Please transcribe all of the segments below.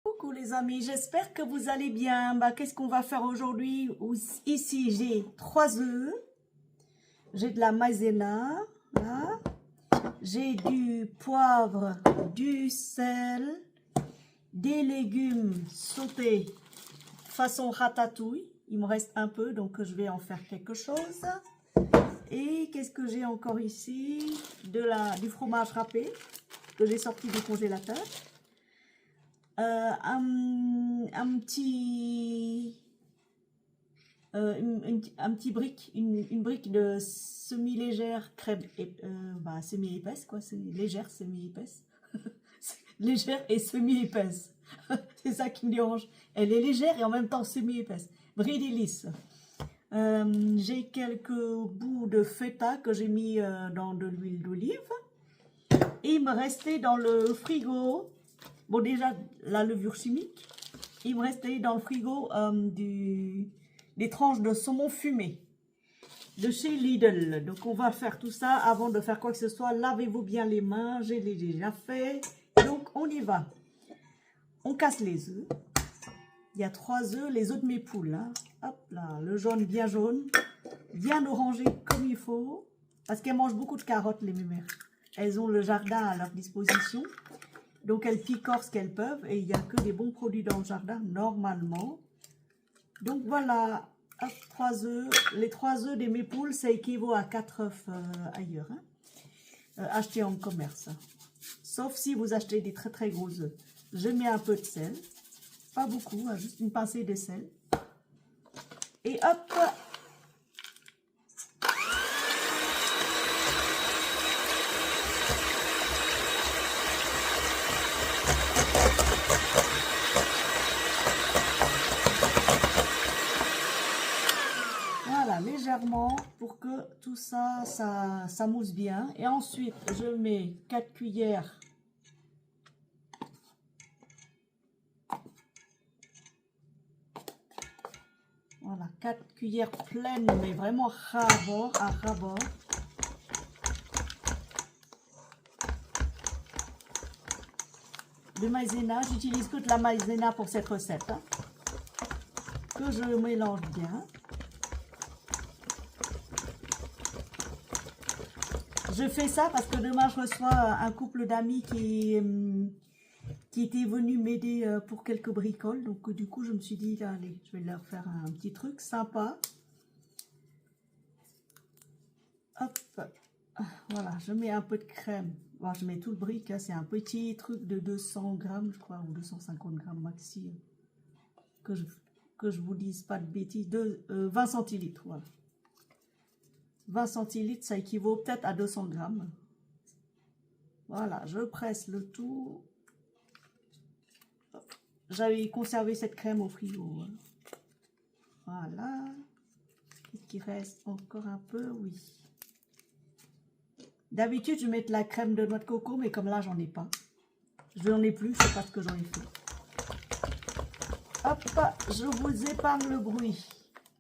Coucou les amis, j'espère que vous allez bien. Qu'est-ce qu'on va faire aujourd'hui? Ici, j'ai 3 œufs, j'ai de la maïzena, là. J'ai du poivre, du sel, des légumes sautés façon ratatouille. Il me reste un peu, donc je vais en faire quelque chose. Et qu'est-ce que j'ai encore ici? Du fromage râpé que j'ai sorti du congélateur. Un petit brique, une brique de semi-légère crème, semi-épaisse quoi, c'est légère, semi-épaisse, légère et semi-épaisse, c'est ça qui me dérange. Elle est légère et en même temps semi-épaisse, bride et lisse. J'ai quelques bouts de feta que j'ai mis dans de l'huile d'olive. Et il me restait dans le frigo, bon déjà la levure chimique, il me restait dans le frigo des tranches de saumon fumé de chez Lidl. Donc on va faire tout ça avant de faire quoi que ce soit. Lavez-vous bien les mains, je l'ai déjà fait. Donc on y va. On casse les œufs. Il y a 3 œufs, les œufs de mes poules. Hein. Hop là, le jaune bien jaune, bien orangé comme il faut. Parce qu'elles mangent beaucoup de carottes les mémères. Elles ont le jardin à leur disposition. Donc elles picorent ce qu'elles peuvent. Et il n'y a que des bons produits dans le jardin normalement. Donc voilà, hop, 3 œufs. Les 3 œufs des mes poules, ça équivaut à 4 œufs ailleurs. Hein. Achetés en commerce. Sauf si vous achetez des très très gros œufs. Je mets un peu de sel. Pas beaucoup, hein, juste une pincée de sel. Et hop. Voilà, légèrement pour que tout ça, ça mousse bien. Et ensuite, je mets 4 cuillères. Voilà, 4 cuillères pleines, mais vraiment à ras-bord. De maïzena, j'utilise que de la maïzena pour cette recette. Hein, que je mélange bien. Je fais ça parce que demain je reçois un couple d'amis qui était venu m'aider pour quelques bricoles. Donc du coup je me suis dit, allez, je vais leur faire un petit truc sympa. Hop, voilà, je mets un peu de crème. Bon, je mets tout le brick, hein, c'est un petit truc de 200 grammes, je crois, ou 250 grammes maxi. Que je vous dise pas de bêtises, 20 centilitres, voilà. 20 centilitres, ça équivaut peut-être à 200 grammes. Voilà, je presse le tout. J'avais conservé cette crème au frigo. Hein. Voilà. Est-ce qu'il reste encore un peu? Oui. D'habitude, je mets de la crème de noix de coco, mais comme là, j'en ai pas. Je n'en ai plus, je sais pas ce que j'en ai fait. Hop, je vous épargne le bruit.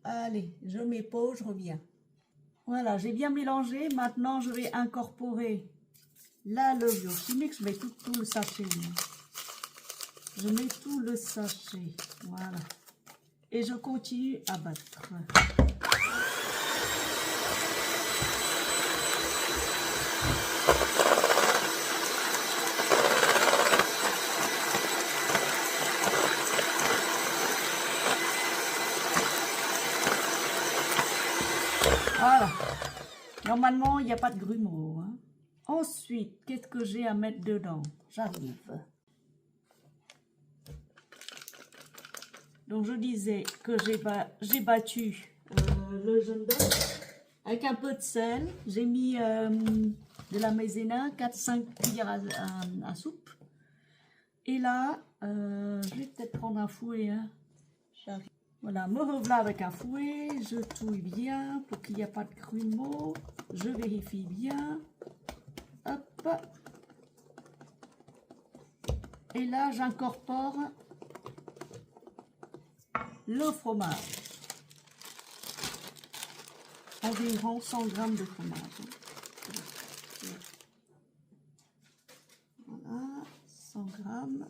Allez, je mets pause, je reviens. Voilà, j'ai bien mélangé. Maintenant, je vais incorporer la levure chimique. Je mets tout le sachet. Je mets tout le sachet. Voilà. Et je continue à battre. Voilà. Normalement, il n'y a pas de grumeaux. Hein. Ensuite, qu'est-ce que j'ai à mettre dedans? J'arrive. Donc, je disais que j'ai battu le jaune d'œuf avec un peu de sel. J'ai mis de la maïzena, 4-5 cuillères à soupe. Et là, je vais peut-être prendre un fouet. Hein. J'arrive. Voilà, me revoilà avec un fouet, je touille bien pour qu'il n'y ait pas de grumeaux, je vérifie bien, hop, et là j'incorpore le fromage, environ 100 grammes de fromage, voilà, 100 grammes,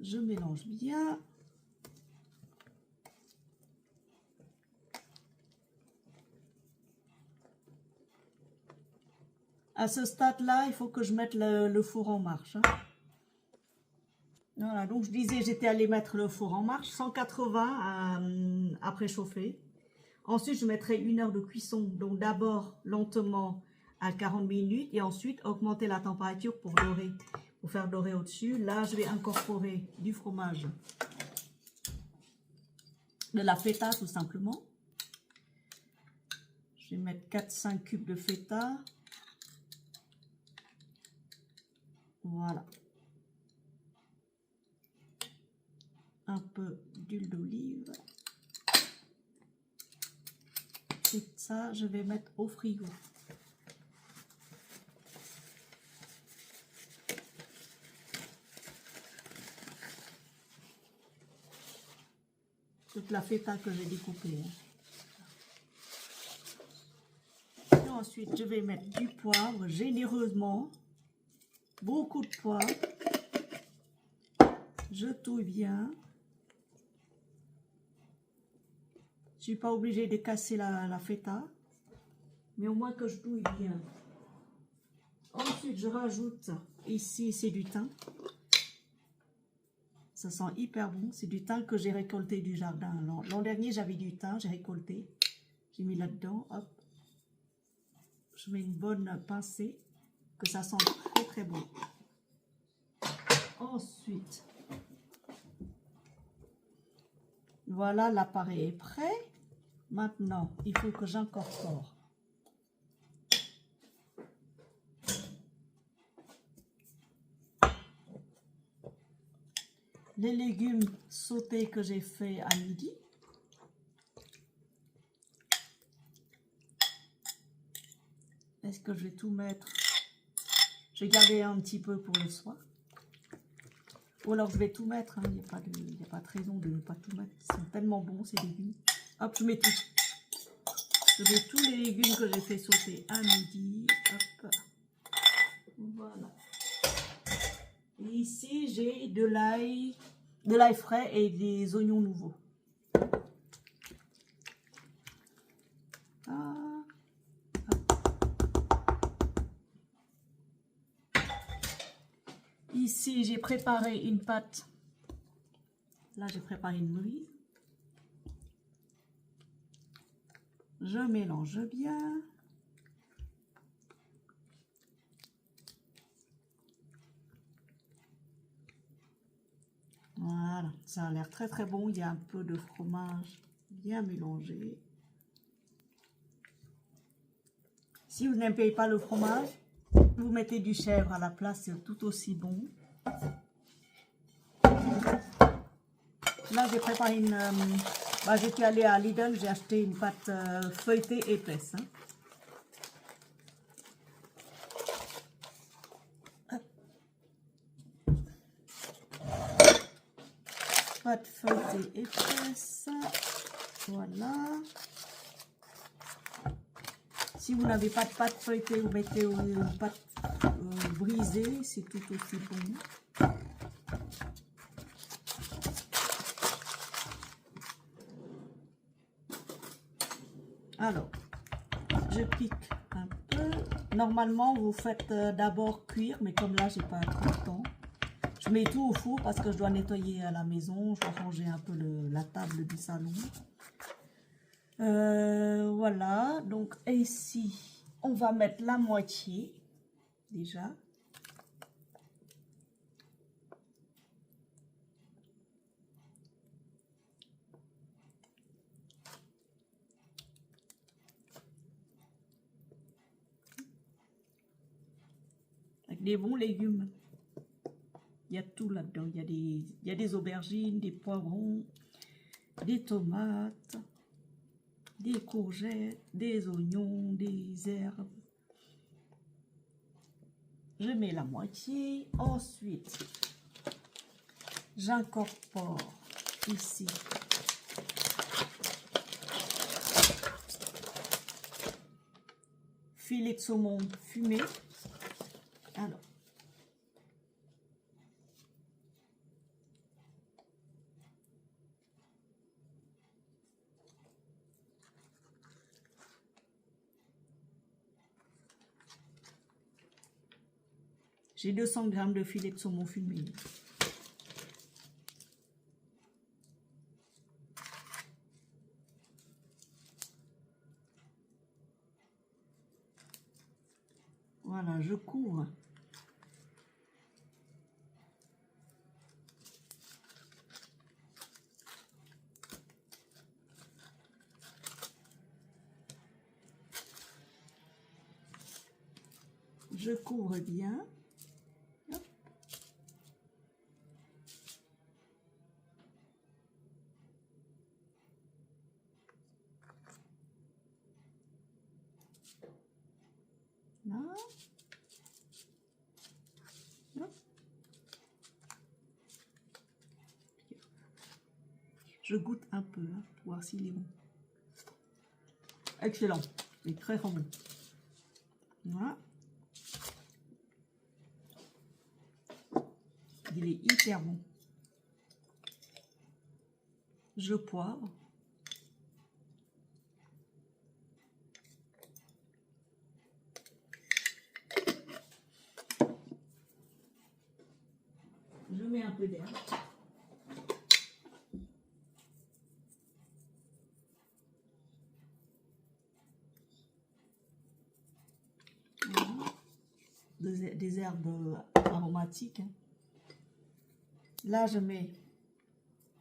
Je mélange bien. À ce stade-là, il faut que je mette le four en marche. Hein. Voilà, donc je disais, j'étais allée mettre le four en marche, 180 à préchauffer. Ensuite, je mettrai 1 heure de cuisson. Donc d'abord, lentement à 40 minutes et ensuite augmenter la température pour dorer, pour faire dorer au-dessus. Là, je vais incorporer du fromage, de la feta tout simplement. Je vais mettre 4-5 cubes de feta. Voilà. Un peu d'huile d'olive. Et ça, je vais mettre au frigo. Toute la feta que j'ai découpée. Hein. Et ensuite, je vais mettre du poivre généreusement. Beaucoup de poivre. Je touille bien. Je ne suis pas obligée de casser la feta. Mais au moins que je touille bien. Ensuite, je rajoute ici, c'est du thym. Ça sent hyper bon. C'est du thym que j'ai récolté du jardin. L'an dernier, j'avais du thym, j'ai récolté. J'ai mis là-dedans. Hop. Je mets une bonne pincée. Que ça sent très très bon. Ensuite, voilà, l'appareil est prêt. Maintenant, il faut que j'incorpore les légumes sautés que j'ai fait à midi. Est-ce que je vais tout mettre? Je vais garder un petit peu pour le soir. Ou alors je vais tout mettre. Hein. Il n'y a pas de raison de ne pas tout mettre. Ils sont tellement bons ces légumes. Hop, je mets tout. Je mets tous les légumes que j'ai fait sauter à midi. Hop. Voilà. Et ici, j'ai de l'ail frais et des oignons nouveaux. Ah. Ici, j'ai préparé une pâte. Là, j'ai préparé une nouille. Je mélange bien. Voilà, ça a l'air très très bon. Il y a un peu de fromage bien mélangé. Si vous n'aimez pas le fromage, vous mettez du chèvre à la place, c'est tout aussi bon. Là, j'ai préparé une... j'étais allée à Lidl, j'ai acheté une pâte feuilletée épaisse. Hein. Pâte feuilletée épaisse. Voilà. Si vous n'avez pas de pâte feuilletée, vous mettez une pâte brisée, c'est tout aussi bon. Alors, je pique un peu. Normalement, vous faites d'abord cuire, mais comme là, j'ai pas trop de temps. Je mets tout au four parce que je dois nettoyer à la maison. Je dois ranger un peu la table du salon. Voilà, donc ici, on va mettre la moitié déjà. Avec des bons légumes. Il y a tout là-dedans. Il y a des aubergines, des poivrons, des tomates, des courgettes, des oignons, des herbes. Je mets la moitié. Ensuite, j'incorpore ici filet de saumon fumé. Alors, J'ai 200 g de filet de saumon fumé. Voilà, je couvre. Je couvre bien. Hop. Là. Hop. Je goûte un peu hein, pour voir s'il est bon. Excellent, il est très bon. Voilà. Il est hyper bon. Je poivre. Je mets un peu d'air. Des herbes aromatiques. Hein. Là, je mets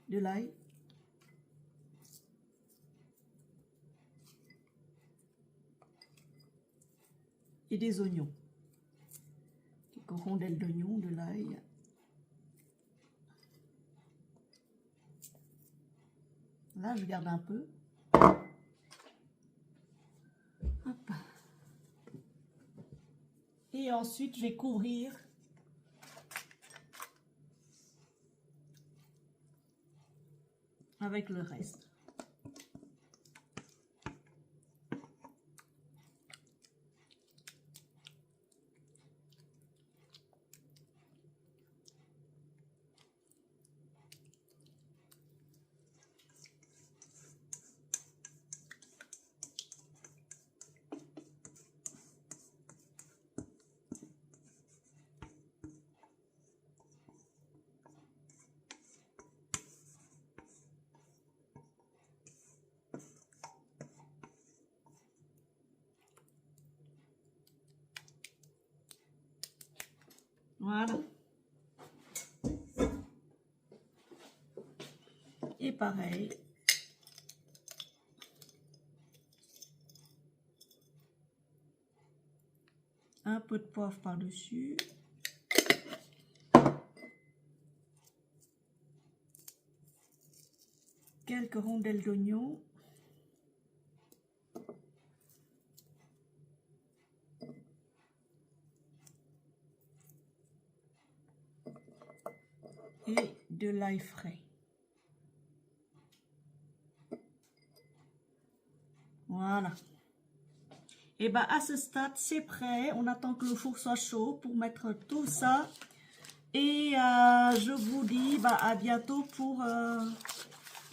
de l'ail. Et des oignons. Quelques rondelles d'oignons, de l'ail. Là, je garde un peu. Hop. Et ensuite, je vais couvrir avec le reste. Voilà. Et pareil. Un peu de poivre par-dessus. Quelques rondelles d'oignon. Et de l'ail frais. Voilà. Et bien à ce stade, c'est prêt. On attend que le four soit chaud pour mettre tout ça. Et je vous dis à bientôt pour...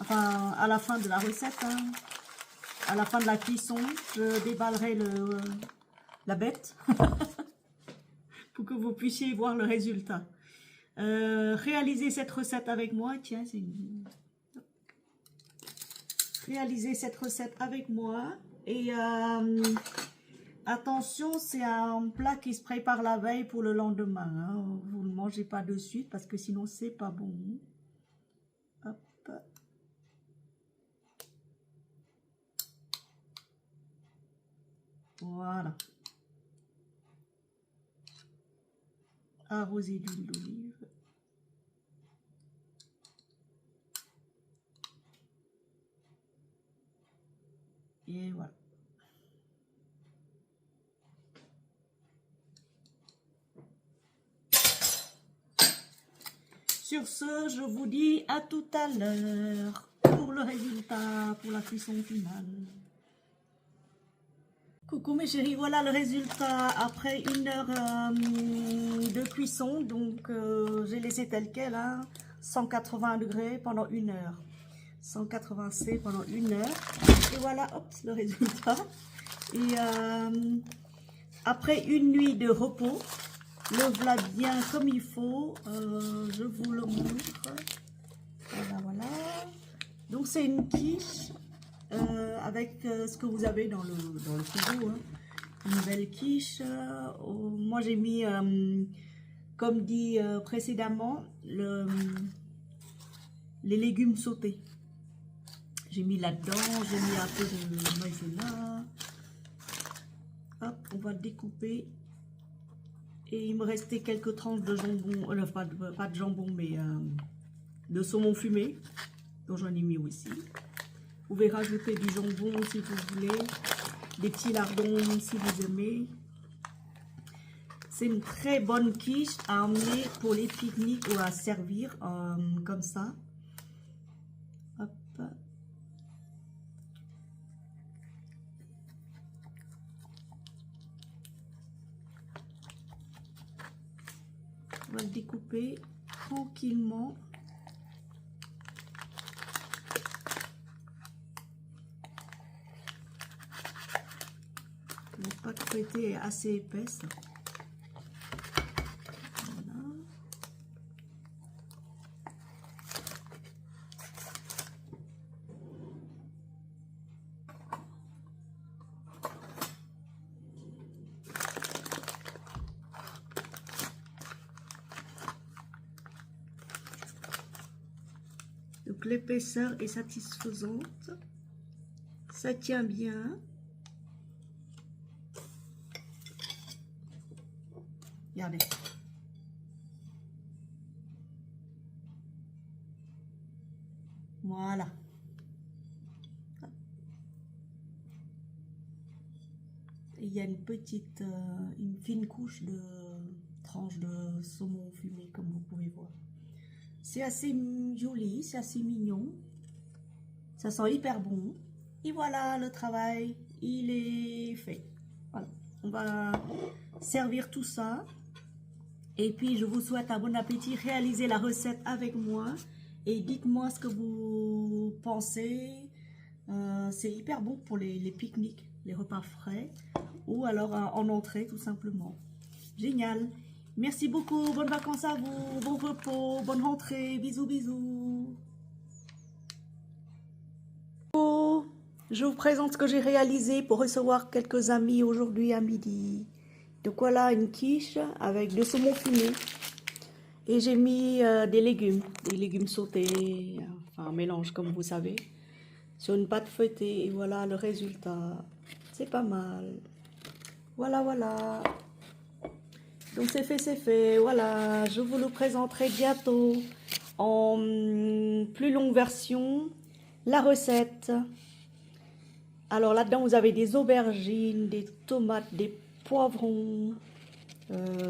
enfin, à la fin de la recette. Hein. À la fin de la cuisson, je déballerai la bête. Pour que vous puissiez voir le résultat. Réalisez cette recette avec moi. Tiens, c'est une... Réalisez cette recette avec moi. Et attention, c'est un plat qui se prépare la veille pour le lendemain. Hein. Vous ne mangez pas de suite parce que sinon, c'est pas bon. Hop. Voilà. Arrosé d'huile d'olive. Et voilà. Sur ce, je vous dis à tout à l'heure pour le résultat, pour la cuisson finale. Coucou mes chéris, voilà le résultat après 1 heure de cuisson. Donc j'ai laissé tel quel, hein, 180 degrés pendant 1 heure. 180 C pendant 1 heure. Et voilà, hop, le résultat. Et après une nuit de repos, Le voilà bien comme il faut. Je vous le montre. Voilà, voilà. Donc c'est une quiche avec ce que vous avez dans le frigo. Hein. Une belle quiche. Moi j'ai mis, comme dit précédemment, les légumes sautés. J'ai mis là-dedans, j'ai mis un peu de maïzena. Hop, on va découper. Et il me restait quelques tranches de jambon, pas de jambon, mais de saumon fumé, dont j'en ai mis aussi. Vous pouvez rajouter du jambon si vous voulez, des petits lardons si vous aimez. C'est une très bonne quiche à emmener pour les pique-niques ou à servir comme ça. Hop. On va le découper tranquillement. La pâte feuilletée est assez épaisse. Voilà. Donc l'épaisseur est satisfaisante, ça tient bien. Regardez. Voilà. Il y a une petite, une fine couche de tranches de saumon fumé comme vous pouvez voir. C'est assez joli, c'est assez mignon. Ça sent hyper bon. Et voilà, le travail, il est fait. Voilà, on va servir tout ça. Et puis, je vous souhaite un bon appétit. Réalisez la recette avec moi. Et dites-moi ce que vous pensez. C'est hyper bon pour les pique-niques, les repas frais. Ou alors en entrée, tout simplement. Génial. Merci beaucoup. Bonnes vacances à vous. Bon repos. Bonne rentrée. Bisous, bisous. Je vous présente ce que j'ai réalisé pour recevoir quelques amis aujourd'hui à midi. Donc voilà une quiche avec du saumon fumé. Et j'ai mis des légumes sautés, enfin un mélange comme vous savez, sur une pâte feuilletée. Et voilà le résultat. C'est pas mal. Voilà, voilà. Donc c'est fait. Voilà, je vous le présenterai bientôt en plus longue version, la recette. Alors là-dedans, vous avez des aubergines, des tomates, des poivrons,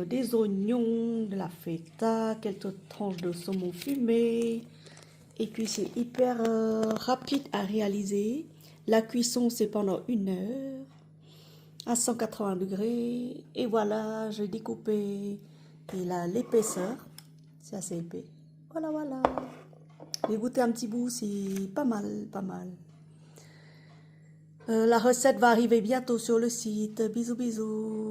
des oignons, de la feta, quelques tranches de saumon fumé. Et puis c'est hyper rapide à réaliser. La cuisson, c'est pendant 1 heure à 180 degrés. Et voilà, j'ai découpé. Et là, l'épaisseur, c'est assez épais. Voilà, voilà. J'ai goûté un petit bout, c'est pas mal, pas mal. La recette va arriver bientôt sur le site. Bisous, bisous.